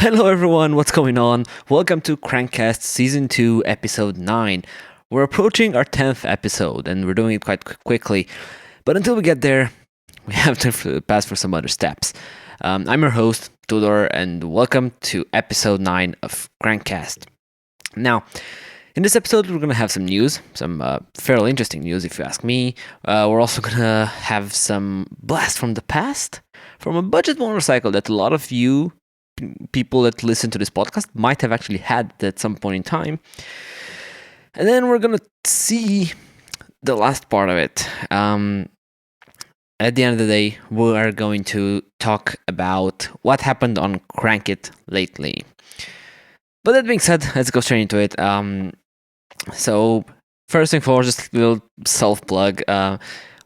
Hello everyone, what's going on? Welcome to KRANKcast Season 2, Episode 9. We're approaching our 10th episode, and we're doing it quite quickly. But until we get there, we have to pass for some other steps. I'm your host, Tudor, and welcome to Episode 9 of KRANKcast. Now, in this episode, we're going to have some news, some fairly interesting news if you ask me. We're also going to have some blast from the past, from a budget motorcycle that a lot of you people that listen to this podcast might have actually had at some point in time. And then we're going to see the last part of it. At the end of the day, we are going to talk about what happened on KRANKiT lately. But that being said, let's go straight into it. So first thing first, just a little self-plug.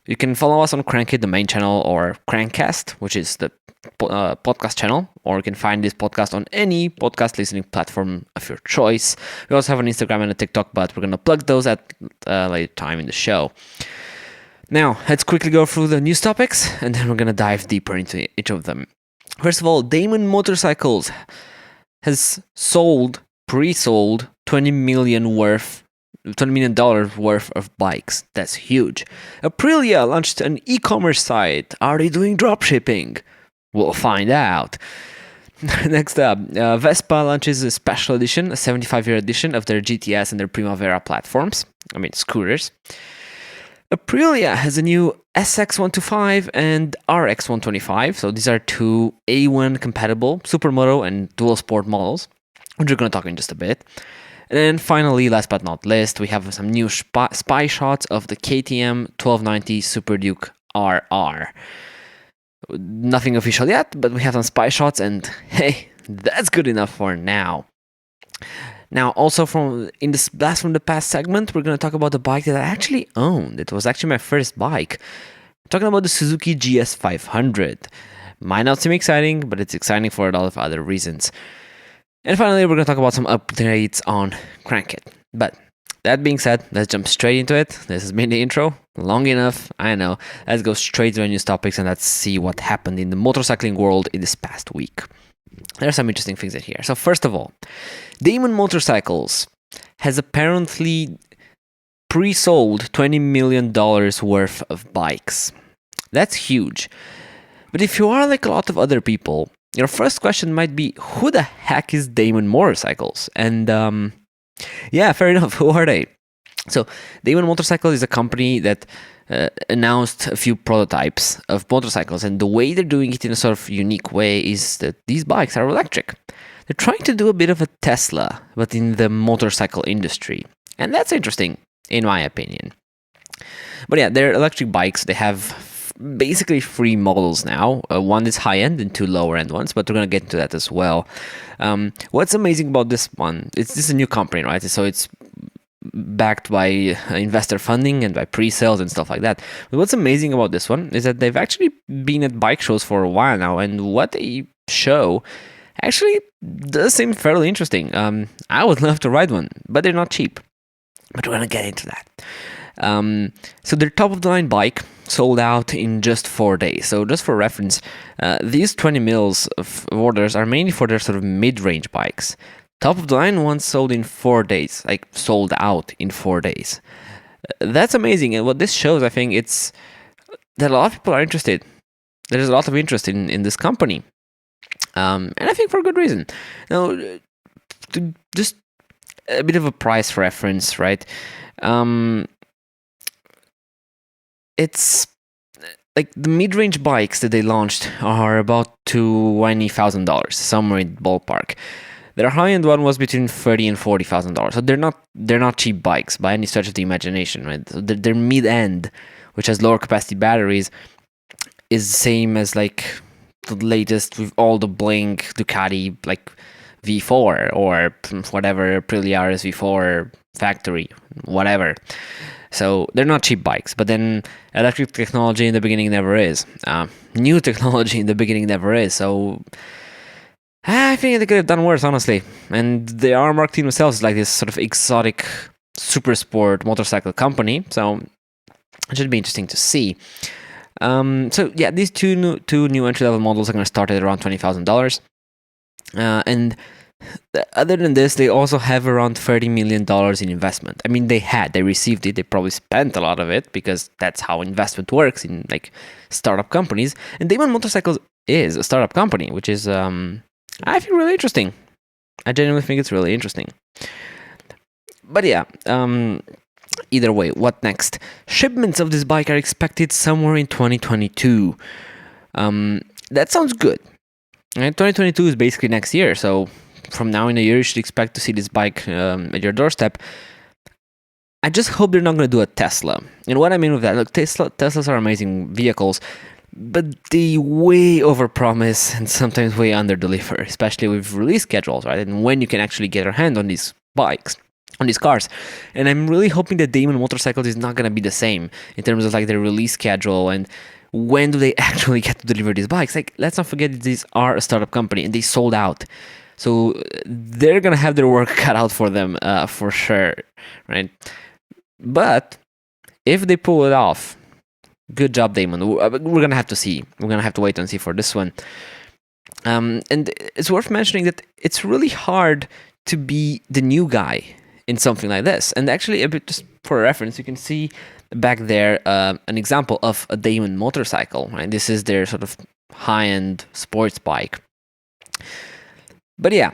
You can follow us on KRANKiT, the main channel, or KRANKcast, which is the podcast channel, or you can find this podcast on any podcast listening platform of your choice. We also have an Instagram and a TikTok, but we're going to plug those at a later time in the show. Now, let's quickly go through the news topics, and then we're going to dive deeper into each of them. First of all, Damon Motorcycles has pre-sold $20 million worth of bikes. That's huge. Aprilia launched an e-commerce site. Are they doing dropshipping? We'll find out. Next up, Vespa launches a special edition, a 75-year edition of their GTS and their Primavera platforms. Scooters. Aprilia has a new SX125 and RX125. So these are two A1 compatible Supermoto and Dual Sport models, which we're going to talk in just a bit. And then finally, last but not least, we have some new spy shots of the KTM 1290 Super Duke RR. Nothing official yet, but we have some spy shots, and hey, that's good enough for now. Now, also in this blast from the past segment, we're going to talk about the bike that I actually owned. It was actually my first bike. I'm talking about the Suzuki GS500. Might not seem exciting, but it's exciting for a lot of other reasons. And finally, we're going to talk about some updates on KRANKiT. But that being said, let's jump straight into it. This has been the intro. Long enough, I know. Let's go straight to the news topics and let's see what happened in the motorcycling world in this past week. There are some interesting things in here. So first of all, Damon Motorcycles has apparently pre-sold $20 million worth of bikes. That's huge. But if you are like a lot of other people, your first question might be, who the heck is Damon Motorcycles? And yeah, fair enough. Who are they? So Damon Motorcycles is a company that announced a few prototypes of motorcycles, and the way they're doing it in a sort of unique way is that these bikes are electric. They're trying to do a bit of a Tesla, but in the motorcycle industry. And that's interesting, in my opinion. But yeah, they're electric bikes. They have basically three models now. One is high-end and two lower-end ones, but we're going to get into that as well. What's amazing about this one, this is a new company, right? So it's backed by investor funding and by pre-sales and stuff like that. But what's amazing about this one is that they've actually been at bike shows for a while now, and what they show actually does seem fairly interesting. I would love to ride one, but they're not cheap. But we're going to get into that. So their top-of-the-line bike sold out in just 4 days. So just for reference, these 20 mils of orders are mainly for their sort of mid-range bikes. Top of the line ones sold in 4 days, like sold out in 4 days. That's amazing. And what this shows, I think, it's that a lot of people are interested. There's a lot of interest in this company. And I think for a good reason. Now, just a bit of a price reference, right? It's like the mid-range bikes that they launched are about $20,000, somewhere in the ballpark. Their high-end one was between $30,000 and $40,000. So they're not cheap bikes by any stretch of the imagination, right? So their mid-end, which has lower capacity batteries, is the same as like the latest with all the bling Ducati like V4 or whatever Aprilia RS V4 factory, whatever. So they're not cheap bikes, but then electric technology in the beginning never is. New technology in the beginning never is. So I think they could have done worse, honestly. And they are marketing themselves like this sort of exotic super sport motorcycle company. So it should be interesting to see. So yeah, these two new entry-level models are going to start at around $20,000. And other than this, they also have around $30 million in investment. I mean, they received it, they probably spent a lot of it because that's how investment works in like startup companies. And Damon Motorcycles is a startup company, which is, I think, really interesting. I genuinely think it's really interesting. But yeah, either way, what next? Shipments of this bike are expected somewhere in 2022. That sounds good. And 2022 is basically next year, so from now in a year, you should expect to see this bike at your doorstep. I just hope they're not going to do a Tesla. And what I mean with that, look, Teslas are amazing vehicles, but they way overpromise and sometimes way underdeliver, especially with release schedules, right? And when you can actually get your hand on these bikes, on these cars. And I'm really hoping that Damon Motorcycles is not going to be the same in terms of like their release schedule and when do they actually get to deliver these bikes. Like, let's not forget these are a startup company and they sold out. So they're going to have their work cut out for them for sure, right? But if they pull it off, good job, Damon. We're going to have to see. We're going to have to wait and see for this one. And it's worth mentioning that it's really hard to be the new guy in something like this. And actually, a bit just for reference, you can see back there an example of a Damon motorcycle. Right? This is their sort of high-end sports bike. But yeah,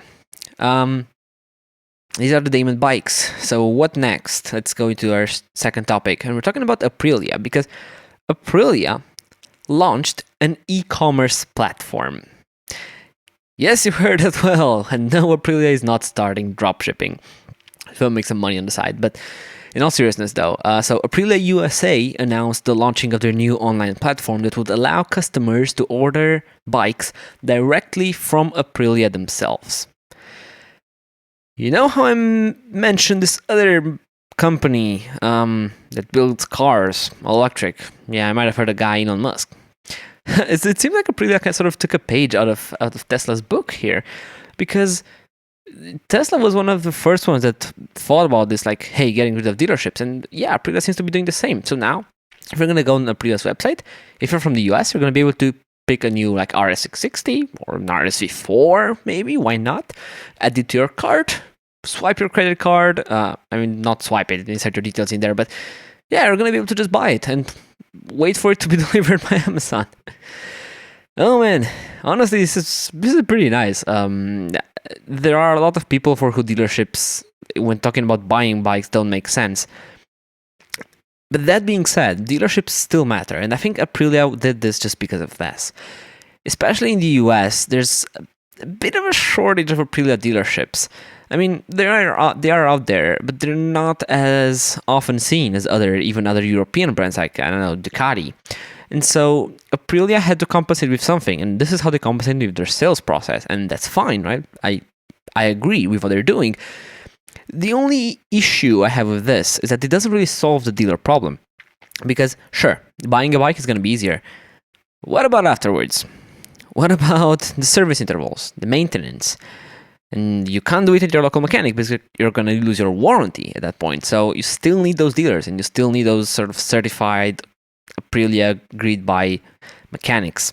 these are the Damon bikes. So what next? Let's go into our second topic. And we're talking about Aprilia, because Aprilia launched an e-commerce platform. Yes, you heard that well. And no, Aprilia is not starting dropshipping. So make some money on the side. But in all seriousness, though, so Aprilia USA announced the launching of their new online platform that would allow customers to order bikes directly from Aprilia themselves. You know how I mentioned this other company that builds cars, electric? Yeah, I might have heard a guy, Elon Musk. It seems like Aprilia kind of sort of took a page out of Tesla's book here, because Tesla was one of the first ones that thought about this, like, hey, getting rid of dealerships. And yeah, Aprilia seems to be doing the same. So now, if you're going to go on Aprilia's website, if you're from the US, you're going to be able to pick a new like RS660 or an RSV4, maybe, why not? Add it to your cart, swipe your credit card. I mean, not swipe it, insert your details in there, but yeah, you're going to be able to just buy it and wait for it to be delivered by Amazon. Oh man, honestly, this is pretty nice. There are a lot of people for who dealerships, when talking about buying bikes, don't make sense. But that being said, dealerships still matter, and I think Aprilia did this just because of this. Especially in the US, there's a bit of a shortage of Aprilia dealerships. I mean, they are out there, but they're not as often seen as even other European brands like, I don't know, Ducati. And so Aprilia had to compensate with something, and this is how they compensated with their sales process, and that's fine, right? I agree with what they're doing. The only issue I have with this is that it doesn't really solve the dealer problem. Because, sure, buying a bike is going to be easier. What about afterwards? What about the service intervals, the maintenance? And you can't do it at your local mechanic because you're going to lose your warranty at that point. So you still need those dealers, and you still need those sort of certified Aprilia agreed by mechanics.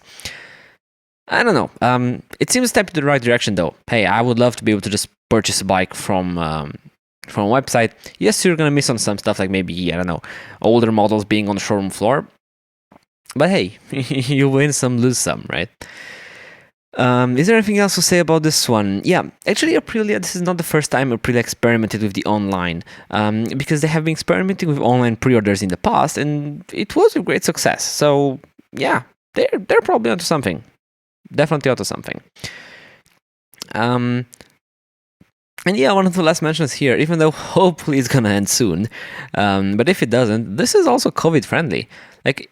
I don't know. It seems a step in the right direction, though. Hey, I would love to be able to just purchase a bike from a website. Yes, you're gonna miss on some stuff, like maybe, I don't know, older models being on the showroom floor. But hey, you win some, lose some, right? Is there anything else to say about this one? Yeah, actually, Aprilia, this is not the first time Aprilia experimented with the online, because they have been experimenting with online pre-orders in the past, and it was a great success. So yeah, they're probably onto something. Definitely onto something. And yeah, one of the last mentions here, even though hopefully it's gonna end soon, but if it doesn't, this is also COVID friendly. Like,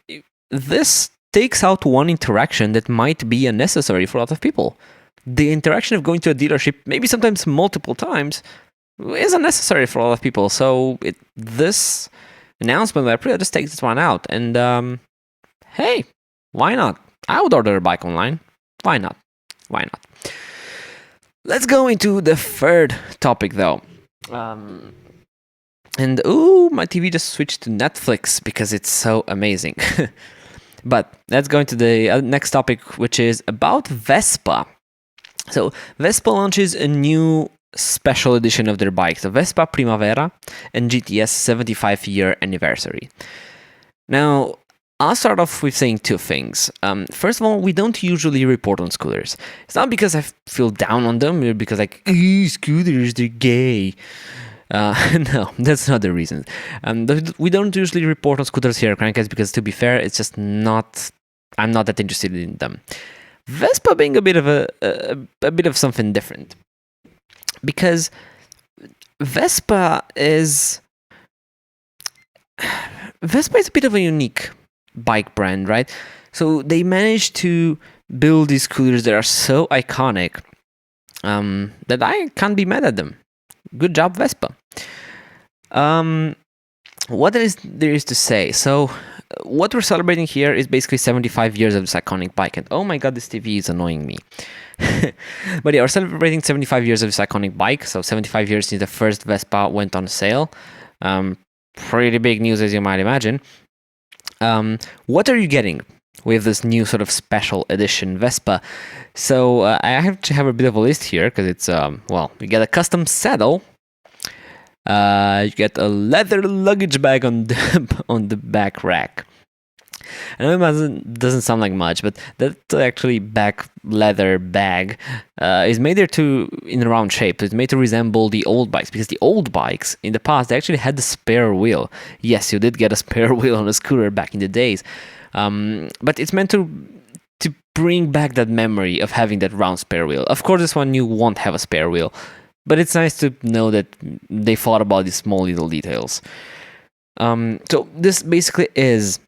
this takes out one interaction that might be unnecessary for a lot of people. The interaction of going to a dealership, maybe sometimes multiple times, is unnecessary for a lot of people. So this announcement by Aprilia just takes this one out. And hey, why not? I would order a bike online. Why not? Why not? Let's go into the third topic, though. And my TV just switched to Netflix because it's so amazing. But let's go into the next topic, which is about Vespa. So Vespa launches a new special edition of their bikes, the Vespa Primavera and GTS 75-year anniversary. Now, I'll start off with saying two things. First of all, we don't usually report on scooters. It's not because I feel down on them, or because like, scooters, they're gay. No, that's not the reason. We don't usually report on scooters here at KRANKiT because, to be fair, it's just not. I'm not that interested in them. Vespa being a bit of something different, because Vespa is a bit of a unique bike brand, right? So they managed to build these scooters that are so iconic that I can't be mad at them. Good job, Vespa. What there is to say? So what we're celebrating here is basically 75 years of this iconic bike. And oh my god, this TV is annoying me. But yeah, we're celebrating 75 years of this iconic bike. So 75 years since the first Vespa went on sale. Pretty big news, as you might imagine. What are you getting with this new sort of special edition Vespa? So I have to have a bit of a list here because it's, you get a custom saddle. You get a leather luggage bag on the back rack. I know it doesn't sound like much, but that actually back leather bag is made there in a round shape. It's made to resemble the old bikes, because the old bikes in the past, they actually had the spare wheel. Yes, you did get a spare wheel on a scooter back in the days, but it's meant to bring back that memory of having that round spare wheel. Of course, this one you won't have a spare wheel, but it's nice to know that they thought about these small little details. So this basically is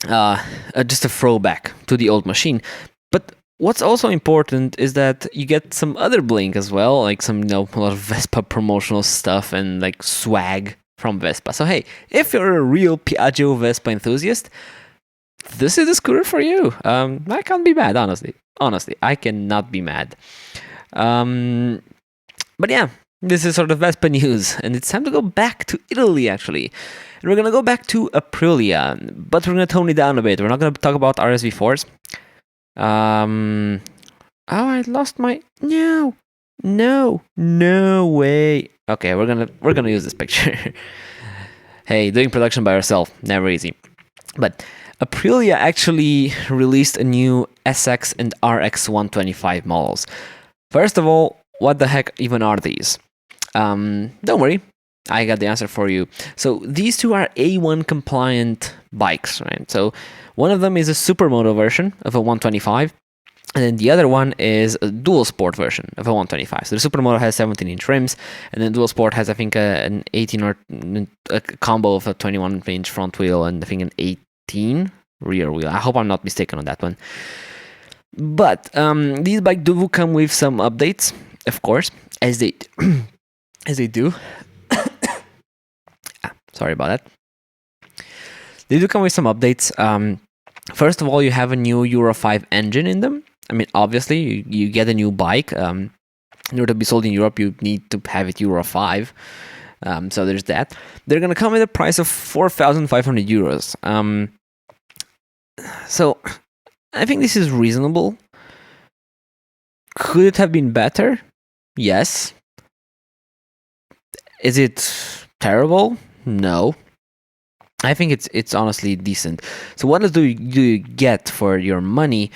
just a throwback to the old machine. But what's also important is that you get some other bling as well, like some, a lot of Vespa promotional stuff and like swag from Vespa. So hey, if you're a real Piaggio Vespa enthusiast, this is the scooter for you. I can't be mad, honestly. Honestly, I cannot be mad. But yeah, this is sort of Vespa news, and it's time to go back to Italy, actually. And we're going to go back to Aprilia, but we're going to tone it down a bit. We're not going to talk about RSV4s. I lost my... No way. Okay, we're gonna use this picture. Hey, doing production by yourself, never easy. But Aprilia actually released a new SX and RX125 models. First of all, what the heck even are these? Don't worry, I got the answer for you. So these two are A1 compliant bikes, right? So one of them is a supermoto version of a 125, and then the other one is a dual sport version of a 125. So the supermoto has 17-inch rims, and then dual sport has, I think, an 18 or a combo of a 21-inch front wheel and I think an 18 rear wheel. I hope I'm not mistaken on that one. But these bikes do come with some updates, of course, as they do. Sorry about that. They do come with some updates. First of all, you have a new Euro 5 engine in them. I mean, obviously, you get a new bike. In order to be sold in Europe, you need to have it Euro 5. So there's that. They're going to come with a price of 4,500 euros. So I think this is reasonable. Could it have been better? Yes. Is it terrible? No. I think it's honestly decent. So what do you get for your money?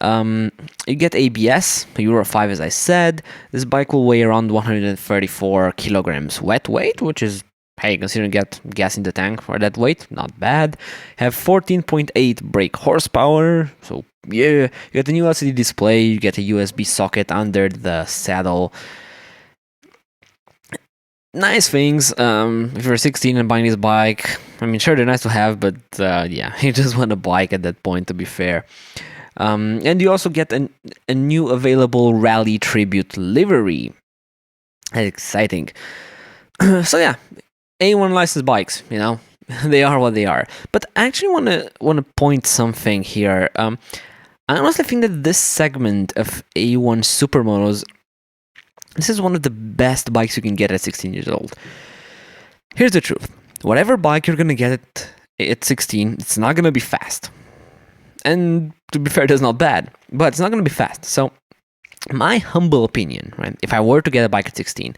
You get ABS, Euro 5 as I said. This bike will weigh around 134 kilograms wet weight, which is, hey, considering you get gas in the tank for that weight, not bad. Have 14.8 brake horsepower, so yeah. You get a new LCD display, you get a USB socket under the saddle. Nice things. If you're 16 and buying this bike, I mean, sure, they're nice to have, but yeah, you just want a bike at that point, to be fair. And you also get a new available rally tribute livery. That's exciting. So yeah, A1 licensed bikes, they are what they are. But I actually want to point something here. I honestly think that this segment of A1 supermotos, this is one of the best bikes you can get at 16 years old. Here's the truth. Whatever bike you're going to get at 16, it's not going to be fast. And to be fair, that's not bad, but it's not going to be fast. So My humble opinion, right? If I were to get a bike at 16,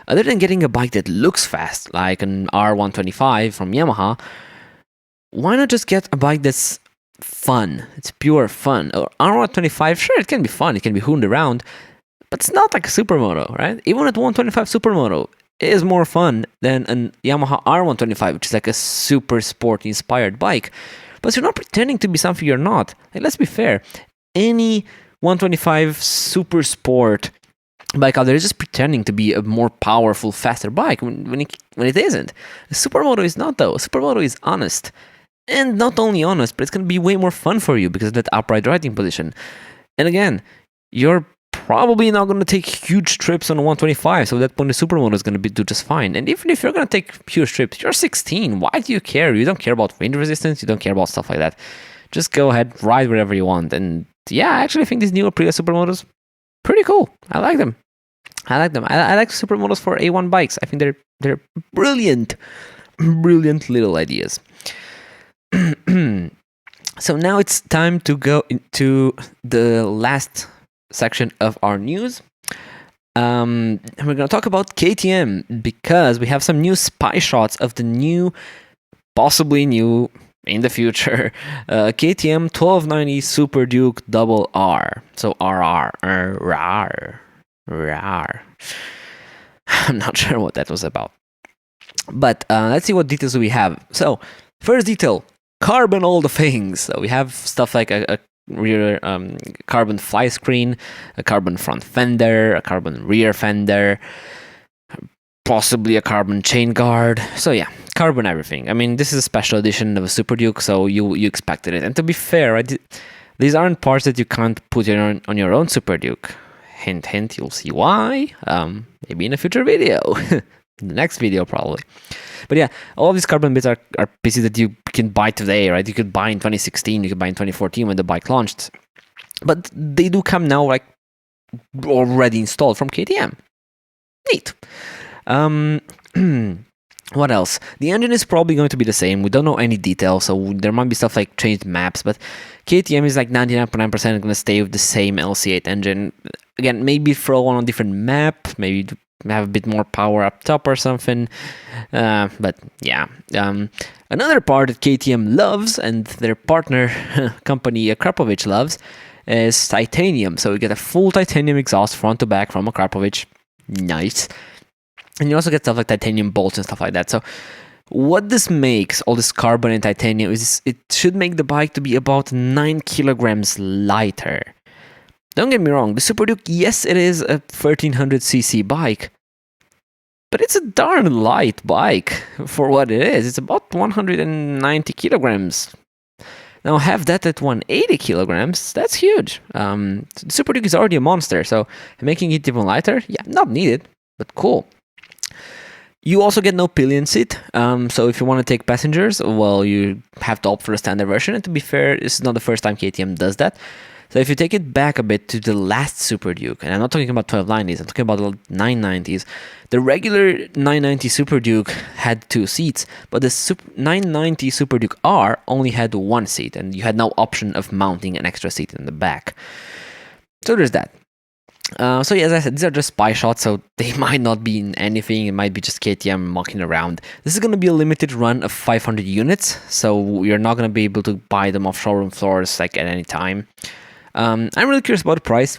other than getting a bike that looks fast, like an R125 from Yamaha, why not just get a bike that's fun? It's pure fun. Or R125, sure, it can be fun. It can be hooned around, but it's not like a supermoto, right? Even at 125 supermoto, it is more fun than an Yamaha R125, which is like a super sport inspired bike. But you're not pretending to be something you're not. Like, let's be fair. Any 125 super sport bike out there is just pretending to be a more powerful, faster bike when it isn't. A supermoto is not, though. A supermoto is honest. And not only honest, but it's going to be way more fun for you because of that upright riding position. And again, you're probably not going to take huge trips on a 125, so at that point the supermoto is going to do just fine. And even if you're going to take huge trips, you're 16. Why do you care? You don't care about wind resistance. You don't care about stuff like that. Just go ahead, ride wherever you want. And yeah, I actually think these new Aprilia supermotos pretty cool. I like them. I like supermotos for A1 bikes. I think they're brilliant little ideas. So now it's time to go into the last section of our news. And we're going to talk about KTM because we have some new spy shots of the possibly new in the future, KTM 1290 Super Duke Double R. So RR. I'm not sure what that was about. But let's see what details we have. So, first detail, carbon all the things. So we have stuff like a rear carbon fly screen, a carbon front fender, a carbon rear fender, possibly a carbon chain guard. So yeah, carbon everything. I mean, this is a special edition of a Super Duke, so you expected it. And to be fair, right, these aren't parts that you can't put on your own Super Duke. Hint, hint, you'll see why. Maybe in a future video. The next video, probably. But yeah, all of these carbon bits are pieces that you can buy today, right? You could buy in 2016, you could buy in 2014 when the bike launched. But they do come now, like, already installed from KTM. Neat. What else? The engine is probably going to be the same. We don't know any details, so there might be stuff like changed maps, but KTM is like 99.9% going to stay with the same LC8 engine. Again, maybe throw on a different map, maybe have a bit more power up top or something. But yeah. Another part that KTM loves, and their partner company Krapovic loves, is titanium. So you get a full titanium exhaust front to back from a Krapovic. Nice. And you also get stuff like titanium bolts and stuff like that. So what this makes, all this carbon and titanium, is it should make the bike to be about 9 kilograms lighter. Don't get me wrong, the Super Duke, yes, it is a 1300cc bike, but it's a darn light bike for what it is. It's about 190 kilograms. Now have that at 180 kilograms, that's huge. The Super Duke is already a monster, so making it even lighter, yeah, not needed, but cool. You also get no pillion seat, so if you want to take passengers, well, you have to opt for the standard version, and to be fair, this is not the first time KTM does that. So if you take it back a bit to the last Super Duke, and I'm not talking about 1290s, I'm talking about the 990s, the regular 990 Super Duke had 2 seats, but the 990 Super Duke R only had 1 seat, and you had no option of mounting an extra seat in the back. So there's that. So yeah, as I said, these are just spy shots, so they might not be in anything. It might be just KTM mucking around. This is going to be a limited run of 500 units, so you're not going to be able to buy them off showroom floors like at any time. I'm really curious about the price.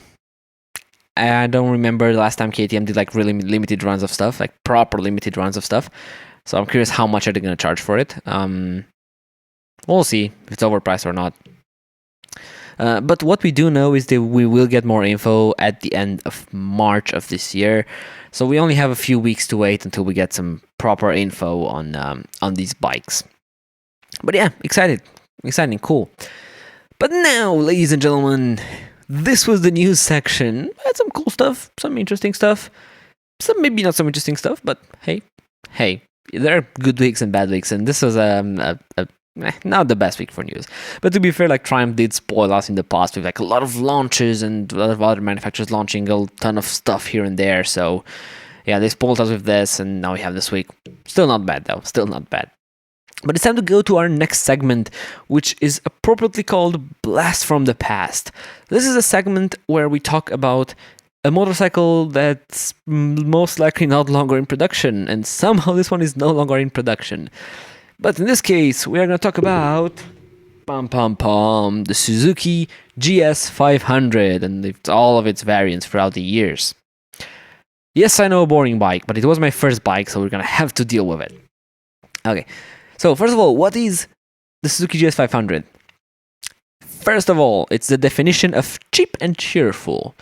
I don't remember the last time KTM did like really limited runs of stuff, like proper limited runs of stuff. So I'm curious how much are they going to charge for it. We'll see if it's overpriced or not. But what we do know is that we will get more info at the end of March of this year. So we only have a few weeks to wait until we get some proper info on these bikes. But yeah, exciting, cool. But now, ladies and gentlemen, this was the news section. Had some cool stuff, some interesting stuff, some maybe not so interesting stuff, but hey, there are good weeks and bad weeks, and this was not the best week for news. But to be fair, like Triumph did spoil us in the past with like a lot of launches and a lot of other manufacturers launching a ton of stuff here and there. So yeah, they spoiled us with this, and now we have this week. Still not bad though. Still not bad. But it's time to go to our next segment, which is appropriately called Blast from the Past. This is a segment where we talk about a motorcycle that's most likely not longer in production, and somehow this one is no longer in production. But in this case, we are going to talk about the Suzuki GS500 and all of its variants throughout the years. Yes, I know, a boring bike, but it was my first bike, so we're going to have to deal with it. Okay, so first of all, what is the Suzuki GS500? First of all, it's the definition of cheap and cheerful.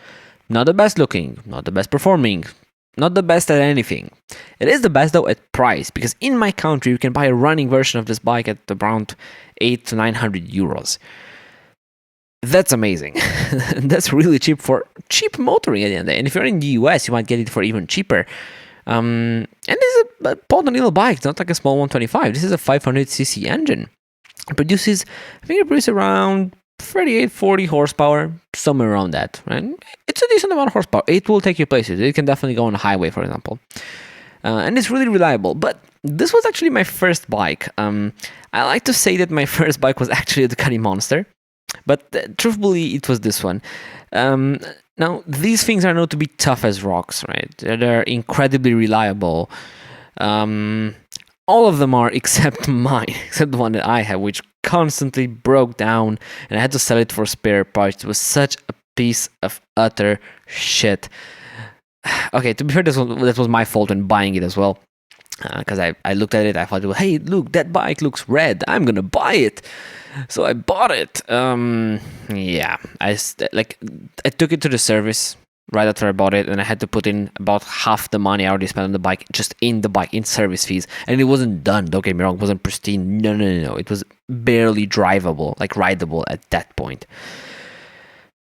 Not the best looking, not the best performing, not the best at anything. It is the best though at price, because in my country you can buy a running version of this bike at around 800 to 900 euros. That's amazing. That's really cheap for cheap motoring at the end of the day. And if you're in the US, you might get it for even cheaper. And this is a potent little bike. It's not like a small 125. This is a 500cc engine. I think it produces around 38, 40 horsepower, somewhere around that. Right? It's a decent amount of horsepower. It will take you places. It can definitely go on a highway, for example. And it's really reliable. But this was actually my first bike. I like to say that my first bike was actually the Ducati Monster. But truthfully, it was this one. Now, these things are known to be tough as rocks, right? They're incredibly reliable. All of them are except mine, except the one that I have, which constantly broke down, and I had to sell it for spare parts. It was such a piece of utter shit. Okay, to be fair, that was my fault when buying it as well. Because I looked at it, I thought, well, hey, look, that bike looks red. I'm gonna buy it. So I bought it. Yeah, I took it to the service right after I bought it, and I had to put in about half the money I already spent on the bike, just in the bike, in service fees. And it wasn't done, don't get me wrong, it wasn't pristine. No. It was barely drivable, like rideable at that point.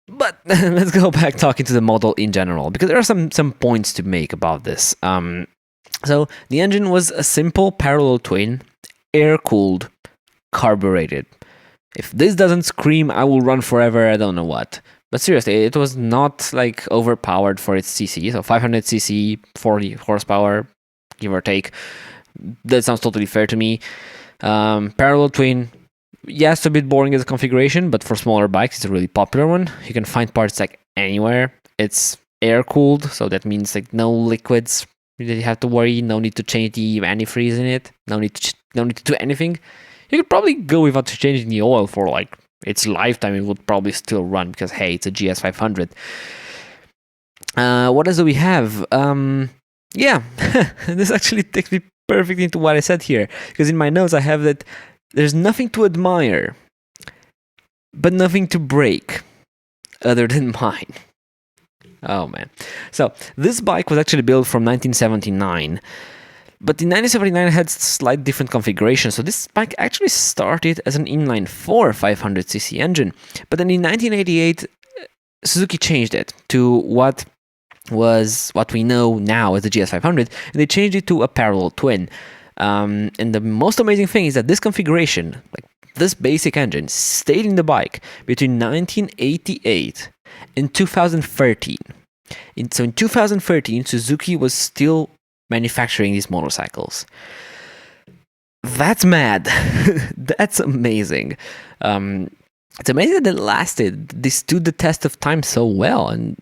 But let's go back talking to the model in general, because there are some points to make about this. So the engine was a simple parallel twin, air-cooled, carbureted. If this doesn't scream, I will run forever, I don't know what. But seriously, it was not like overpowered for its cc. So 500cc, 40 horsepower, give or take. That sounds totally fair to me. Parallel twin, yes, a bit boring as a configuration, but for smaller bikes, it's a really popular one. You can find parts like anywhere. It's air-cooled, so that means like no liquids that you have to worry, no need to change the antifreeze in it, no need to do anything. You could probably go without changing the oil for like its lifetime. It would probably still run because, hey, it's a GS500. What else do we have? Yeah, this actually takes me perfectly into what I said here, because in my notes I have that there's nothing to admire, but nothing to break, other than mine. Oh man. So this bike was actually built from 1979. But in 1979 it had slight different configuration. So this bike actually started as an inline-4 500cc engine. But then in 1988, Suzuki changed it to what we know now as the GS500, and they changed it to a parallel twin. And the most amazing thing is that this configuration, like this basic engine, stayed in the bike between 1988 and 2013. So in 2013, Suzuki was still manufacturing these motorcycles. That's mad. That's amazing. It's amazing that it lasted. They stood the test of time so well, and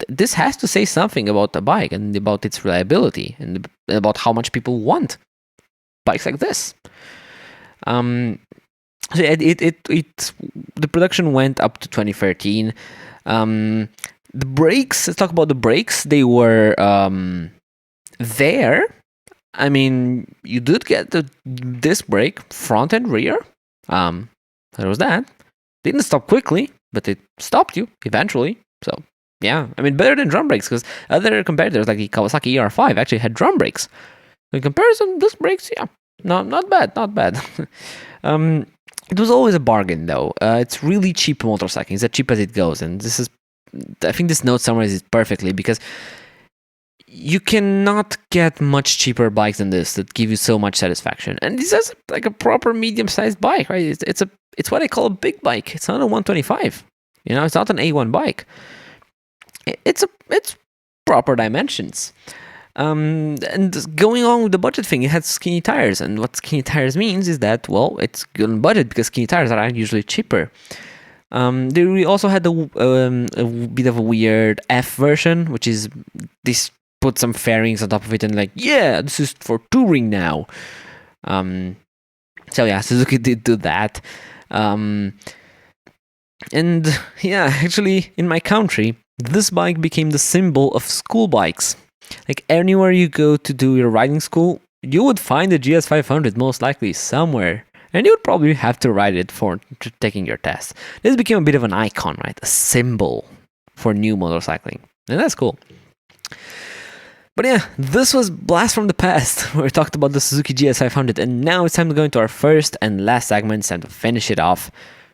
this has to say something about the bike and about its reliability and about how much people want bikes like this. So the production went up to 2013. The brakes. Let's talk about the brakes. They were there. I mean, you did get the disc brake, front and rear. There was that. Didn't stop quickly, but it stopped you eventually. So yeah, I mean, better than drum brakes, because other competitors like the Kawasaki ER5 actually had drum brakes. In comparison, disc brakes, yeah, not bad. It was always a bargain though. It's really cheap motorcycling. It's as cheap as it goes, and I think this note summarizes it perfectly, because you cannot get much cheaper bikes than this that give you so much satisfaction. And this is like a proper medium-sized bike, right? It's what I call a big bike. It's not a 125. You know, it's not an A1 bike. It's proper dimensions. And going on with the budget thing, it had skinny tires, and what skinny tires means is that, well, it's good on budget because skinny tires are usually cheaper. They also had a bit of a weird F version, which is this put some fairings on top of it and like, yeah, this is for touring now. So yeah, Suzuki did do that. And yeah, actually, in my country, this bike became the symbol of school bikes. Like anywhere you go to do your riding school, you would find a GS500 most likely somewhere. And you would probably have to ride it for taking your test. This became a bit of an icon, right? A symbol for new motorcycling. And that's cool. But yeah, this was Blast from the Past, where we talked about the Suzuki GS500. And now it's time to go into our first and last segment. It's time to finish it off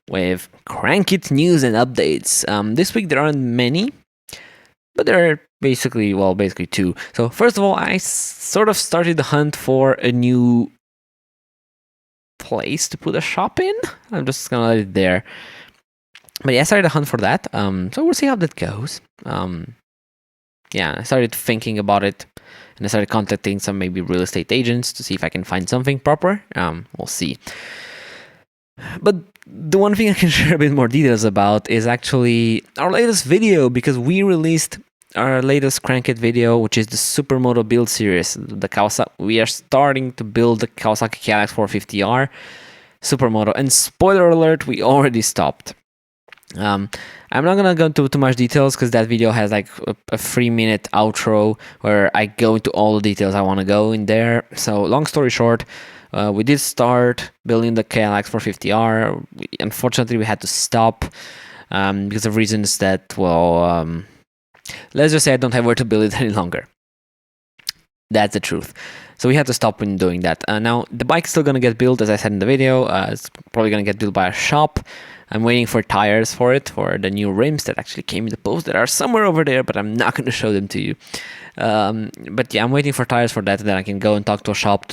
with KRANKiT news and updates. This week there aren't many, but there are basically two. So first of all, I sort of started the hunt for a new place to put a shop in. I'm just gonna let it there. But yeah, I started a hunt for that. So we'll see how that goes. Yeah, I started thinking about it, and I started contacting some maybe real estate agents to see if I can find something proper. We'll see. But the one thing I can share a bit more details about is actually our latest video, because we released our latest KRANKiT video, which is the Supermoto build series. We are starting to build the Kawasaki KRX450R Supermoto, and spoiler alert, we already stopped. I'm not gonna go into too much details because that video has like a 3-minute outro where I go into all the details I want to go in there. So long story short, we did start building the KRX450R. Unfortunately, we had to stop because of reasons that, well, let's just say I don't have where to build it any longer. That's the truth. So we had to stop when doing that. Now, the bike's still going to get built, as I said in the video. It's probably going to get built by a shop. I'm waiting for tires for it, for the new rims that actually came in the post that are somewhere over there, but I'm not going to show them to you. But yeah, I'm waiting for tires for that, and then I can go and talk to a shop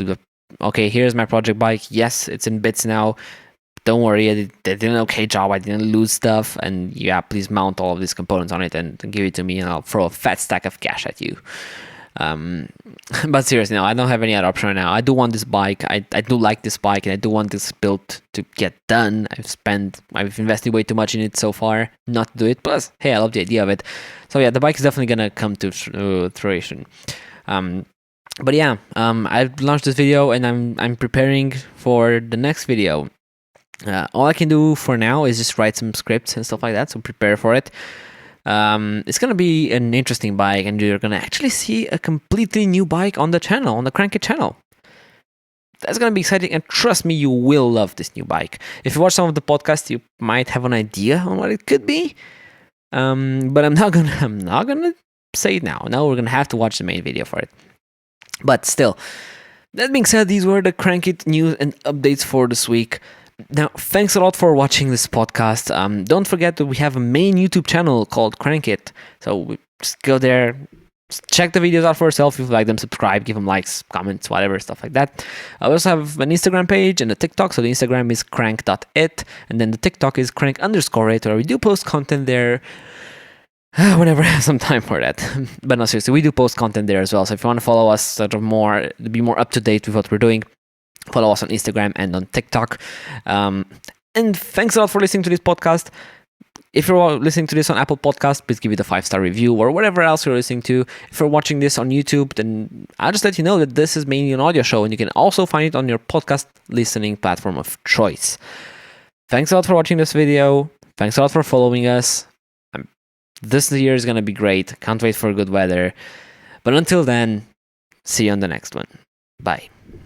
okay, here's my project bike. Yes, it's in bits now. Don't worry, they did an okay job. I didn't lose stuff. And yeah, please mount all of these components on it and give it to me, and I'll throw a fat stack of cash at you. But seriously, no, I don't have any other option right now. I do want this bike. I do like this bike, and I do want this build to get done. I've invested way too much in it so far not to do it. Plus, hey, I love the idea of it. So yeah, the bike is definitely gonna come to fruition. But yeah, I've launched this video, and I'm preparing for the next video. All I can do for now is just write some scripts and stuff like that, so prepare for it. It's gonna be an interesting bike, and you're gonna actually see a completely new bike on the channel, on the KRANKiT channel. That's gonna be exciting, and trust me, you will love this new bike. If you watch some of the podcasts, you might have an idea on what it could be. But I'm not gonna say it now. Now we're gonna have to watch the main video for it. But still, that being said, these were the KRANKiT news and updates for this week. Now, thanks a lot for watching this podcast. Don't forget that we have a main YouTube channel called KRANKiT. So just go there, check the videos out for yourself. If you like them, subscribe, give them likes, comments, whatever, stuff like that. I also have an Instagram page and a TikTok. So the Instagram is crank.it, and then the TikTok is crank_it, where we do post content there whenever I have some time for that. But no, seriously, we do post content there as well. So if you want to follow us sort of more, be more up to date with what we're doing, follow us on Instagram and on TikTok. And thanks a lot for listening to this podcast. If you're listening to this on Apple Podcast, please give it a 5-star review or whatever else you're listening to. If you're watching this on YouTube, then I'll just let you know that this is mainly an audio show, and you can also find it on your podcast listening platform of choice. Thanks a lot for watching this video. Thanks a lot for following us. This year is going to be great. Can't wait for good weather. But until then, see you on the next one. Bye.